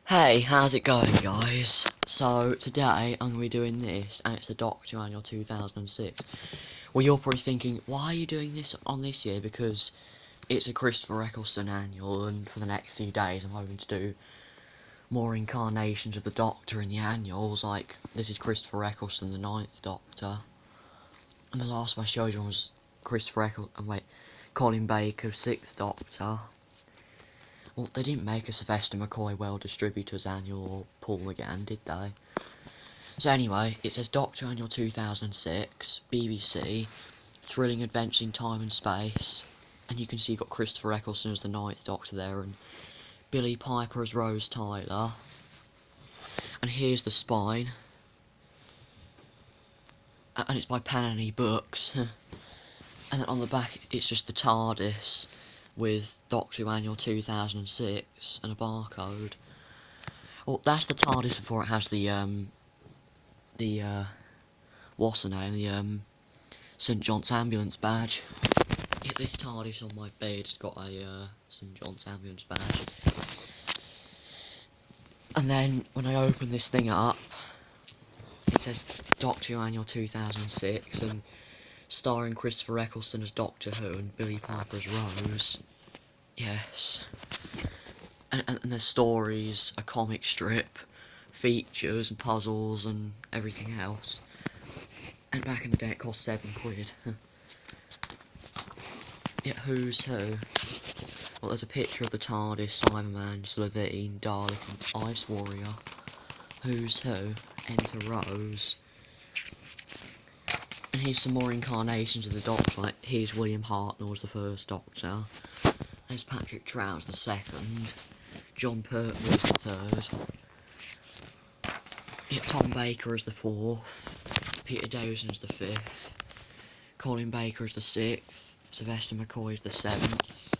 Hey, how's it going, guys? So, today I'm going to be doing this, and it's the Doctor Annual 2006. Well, you're probably thinking, why are you doing this on this year? Because it's a Christopher Eccleston annual, and for the next few days I'm hoping to do more incarnations of the Doctor in the annuals. Like, this is Christopher Eccleston, the Ninth Doctor. And the last one I showed you was Christopher Eccleston, Colin Baker, 6th Doctor. Well, they didn't make a Sylvester McCoy Well Distributors annual or Paul again, did they? So anyway, it says Doctor Annual 2006, BBC, Thrilling Adventure in Time and Space, and you can see you've got Christopher Eccleston as the Ninth Doctor there, and Billy Piper as Rose Tyler. And here's the spine, and it's by Panini Books. And then on the back, it's just the TARDIS with Doctor Annual 2006 and a barcode. Well, that's the TARDIS before it has the what's the name, the St John's Ambulance badge. Yeah, this TARDIS on my bed's got a St John's Ambulance badge. And then when I open this thing up, it says Doctor Annual 2006 and starring Christopher Eccleston as Doctor Who and Billy Piper as Rose. Yes. And there's stories, a comic strip, features and puzzles and everything else. And back in the day it cost £7. Yeah, who's who? Well, there's a picture of the TARDIS, Cyberman, Slovene, Dalek and Ice Warrior. Who's who? Enter Rose. And here's some more incarnations of the Doctor. Like, here's William Hartnell as the first Doctor. There's Patrick Trout as the second. John Pertwee as the third. Yeah, Tom Baker as the fourth. Peter Davison as the fifth. Colin Baker as the sixth. Sylvester McCoy as the seventh.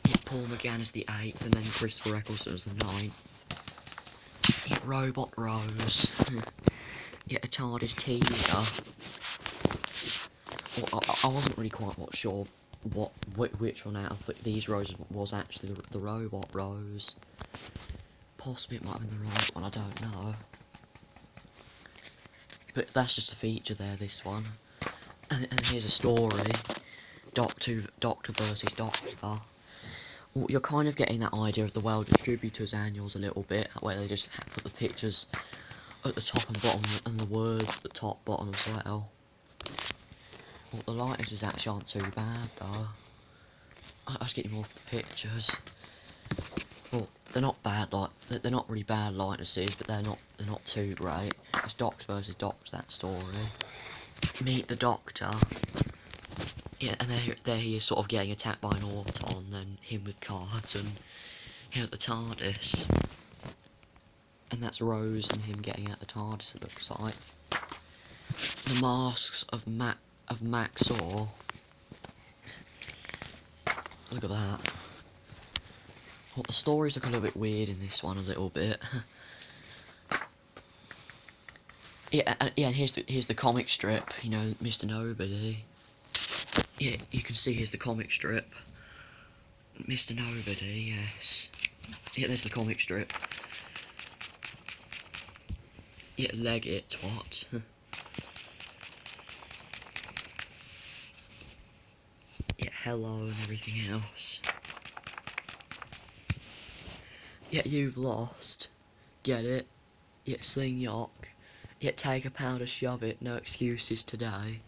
Yeah, Paul McGann as the eighth, and then Christopher Eccleston as the ninth. Yeah, Robot Rose. Yeah, a TARDIS teaser. Well, I wasn't really quite sure which one out of these roses was actually the Robot Rose. Possibly it might have been the right one, I don't know. But that's just a feature there, this one. And here's a story. Doctor versus Doctor. Well, you're kind of getting that idea of the Well Distributors annuals a little bit, where they just put the pictures at the top and bottom, and the words at the top, bottom as well. Well, the likenesses actually aren't too bad, though. I'll just get you more pictures. Well, they're not bad, they're not really bad likenesses, but they're not too great. It's Doctor versus Doctor, that story. Meet the Doctor. Yeah, and there he is, sort of getting attacked by an Auton, then him with cards, and here at the TARDIS. And that's Rose and him getting at the TARDIS, it looks like. The masks of Max Orr. Look at that. Well, the stories look a little bit weird in this one, a little bit. Yeah, and here's the comic strip, you know, Mr. Nobody. Yeah, you can see here's the comic strip. Mr. Nobody, yes. Yeah, there's the comic strip. Yeah, leg it, what? Yeah, hello and everything else. Yeah, you've lost. Get it? Yeah, sling yock. Yeah, take a pound and shove it, no excuses today.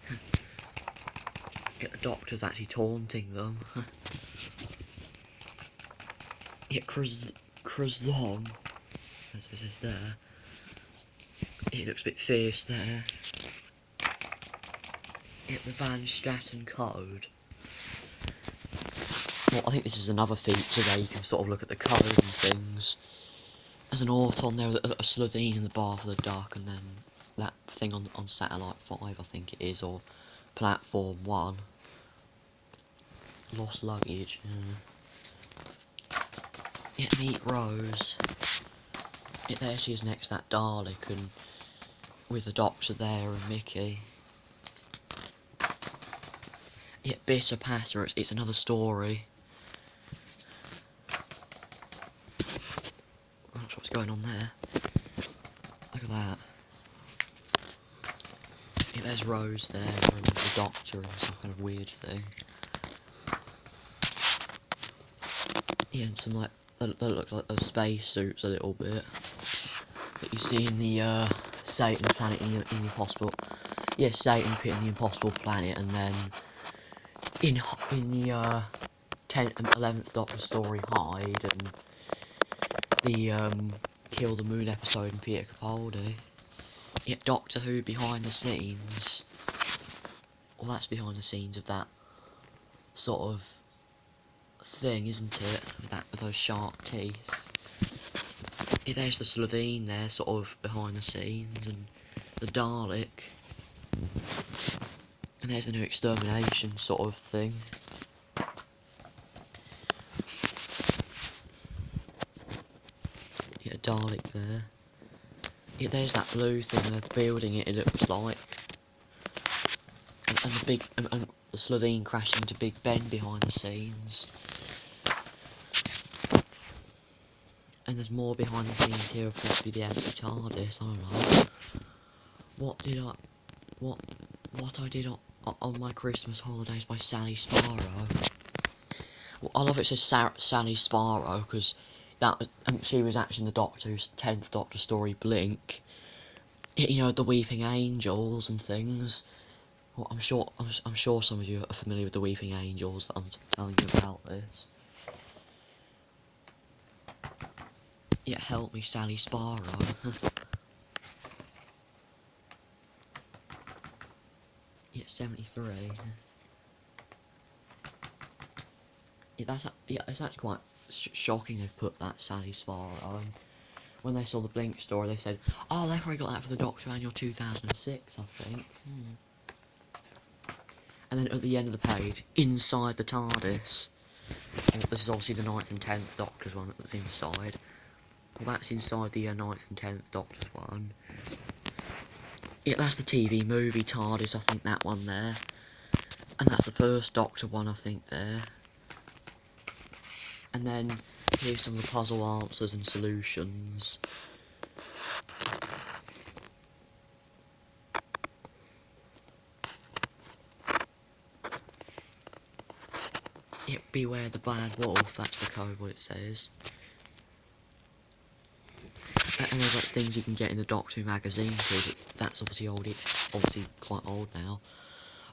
Yeah, the Doctor's actually taunting them. Yeah, Cruzlon. That's what it says there. It looks a bit fierce there. Yeah, the Van Straten code. Well, I think this is another feature where you can sort of look at the code and things. There's an Auton there, a Slovene in the bar for the duck, and then that thing on Satellite 5, I think it is, or Platform 1. Lost luggage. Yeah, meet Rose. Yeah, there she is next to that Dalek, and with the Doctor there and Mickey. Yeah, Bitter Patter, it's another story. That's what's going on there. Look at that. Yeah, there's Rose there, and the Doctor, and some kind of weird thing. Yeah, and some like that look like those space suits a little bit that you see in the Satan planet in the Impossible. Yeah, Satan pit in the Impossible Planet, and then in the 10th and 11th Doctor story, Hyde, and the Kill the Moon episode in Peter Capaldi. Yeah, Doctor Who behind the scenes. Well, that's behind the scenes of that sort of thing, isn't it? With those sharp teeth. Yeah, there's the Slovene there, sort of behind the scenes, and the Dalek. And there's the new extermination sort of thing. Yeah, Dalek there. Yeah, there's that blue thing, they're building it, it looks like. And the big, and the Slovene crashing into Big Ben behind the scenes. And there's more behind the scenes here of possibly the empty TARDIS, I don't know. What I did on my Christmas holidays by Sally Sparrow. Well, I love it says Sally Sparrow, because that was, she was actually in the Doctor's 10th Doctor story, Blink. You know, the Weeping Angels and things. Well, I'm sure some of you are familiar with the Weeping Angels that I'm telling you about this. Yeah, help me, Sally Sparrow. Yeah, 73. Yeah, it's actually quite shocking they've put that Sally Sparrow. When they saw the Blink story, they said, "Oh, they probably got that for the Doctor Annual 2006, I think." And then at the end of the page, inside the TARDIS, well, this is obviously the 9th and 10th Doctor's one that's inside. Well, that's inside the 9th and 10th Doctor's one. Yeah, that's the TV movie TARDIS, I think, that one there. And that's the first Doctor one, I think, there. And then here's some of the puzzle answers and solutions. Yeah, beware the bad wolf, that's the code, what it says. And there's like things you can get in the Doctor Who magazine too, but that's obviously obviously quite old now.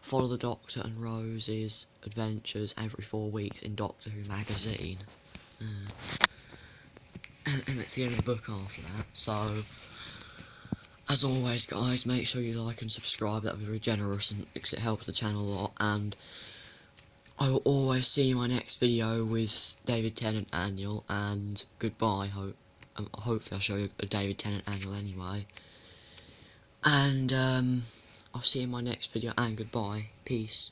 Follow the Doctor and Rose's adventures every 4 weeks in Doctor Who magazine. And it's the end of the book after that, so as always guys, make sure you like and subscribe, that would be very generous and because it helps the channel a lot, and I will always see you in my next video with David Tennant Annual, and goodbye. Hopefully I'll show you a David Tennant Annual anyway. And I'll see you in my next video, and goodbye. Peace.